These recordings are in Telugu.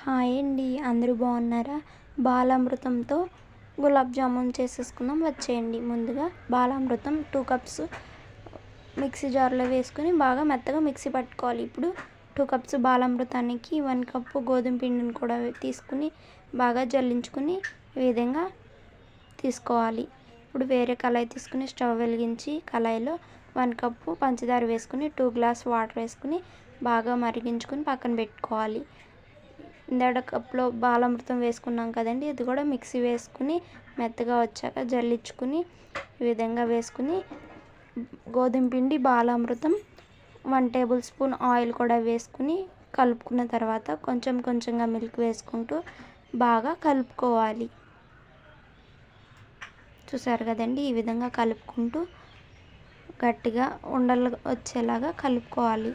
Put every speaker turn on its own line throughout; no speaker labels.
హాయ్ అండి, అందరూ బాగున్నారా? బాలామృతంతో గులాబ్ జామున్ చేసేసుకుందాం, వచ్చేయండి. ముందుగా బాలామృతం 2 కప్స్ మిక్సీ జార్లో వేసుకుని బాగా మెత్తగా మిక్సీ పట్టుకోవాలి. ఇప్పుడు 2 కప్స్ బాలామృతానికి 1 కప్పు గోధుమ పిండిని కూడా తీసుకుని బాగా జల్లించుకుని ఈ విధంగా తీసుకోవాలి. ఇప్పుడు వేరే కళాయి తీసుకుని స్టవ్ వెలిగించి కళాయిలో 1 కప్పు పంచదార వేసుకుని 2 గ్లాస్ వాటర్ వేసుకుని బాగా మరిగించుకుని పక్కన పెట్టుకోవాలి. ఇందాక కప్లో బాలామృతం వేసుకున్నాం కదండి, ఇది కూడా మిక్సీ వేసుకుని మెత్తగా వచ్చాక జల్లించుకుని ఈ విధంగా వేసుకుని గోధుమ పిండి, బాలామృతం, 1 టేబుల్ స్పూన్ ఆయిల్ కూడా వేసుకుని కలుపుకున్న తర్వాత కొంచెం కొంచెంగా మిల్క్ వేసుకుంటూ బాగా కలుపుకోవాలి. చూసారు కదండి, ఈ విధంగా కలుపుకుంటూ గట్టిగా ఉండలు వచ్చేలాగా కలుపుకోవాలి.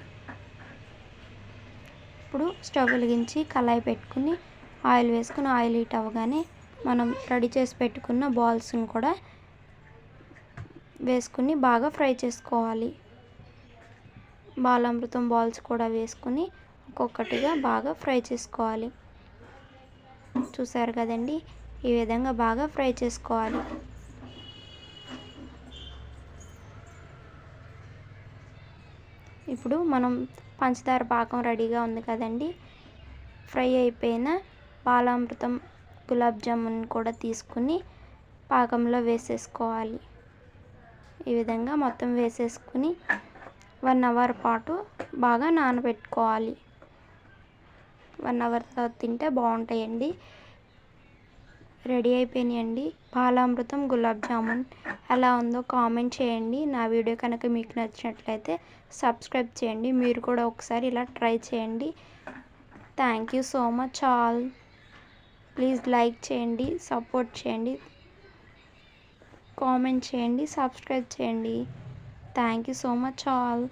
ఇప్పుడు స్టవ్ వెలిగించి కళాయి పెట్టుకుని ఆయిల్ వేసుకుని ఆయిల్ హీట్ అవ్వగానే మనం రెడీ చేసి పెట్టుకున్న బాల్స్ని కూడా వేసుకుని బాగా ఫ్రై చేసుకోవాలి. బాలామృతం బాల్స్ కూడా వేసుకుని ఒక్కొక్కటిగా బాగా ఫ్రై చేసుకోవాలి. చూసారు కదండి, ఈ విధంగా బాగా ఫ్రై చేసుకోవాలి. ఇప్పుడు మనం పంచదార పాకం రెడీగా ఉంది కదండి, ఫ్రై అయిపోయిన బాలామృతం గులాబ్ జామున్ కూడా తీసుకుని పాకంలో వేసేసుకోవాలి. ఈ విధంగా మొత్తం వేసేసుకుని 1 అవర్ పాటు బాగా నానబెట్టుకోవాలి. 1 అవర్ తర్వాత తింటే బాగుంటాయండి. రెడీ అయిపోయినాయండి బాలామృతం గులాబ్ జామున్. ఎలా ఉందో కామెంట్ చేయండి. నా వీడియో కనుక మీకు నచ్చినట్లయితే సబ్స్క్రైబ్ చేయండి. మీరు కూడా ఒకసారి ఇలా ట్రై చేయండి. Thank you so much all. Please like చేయండి, సపోర్ట్ చేయండి, కామెంట్ చేయండి, సబ్స్క్రైబ్ చేయండి. Thank you so much all.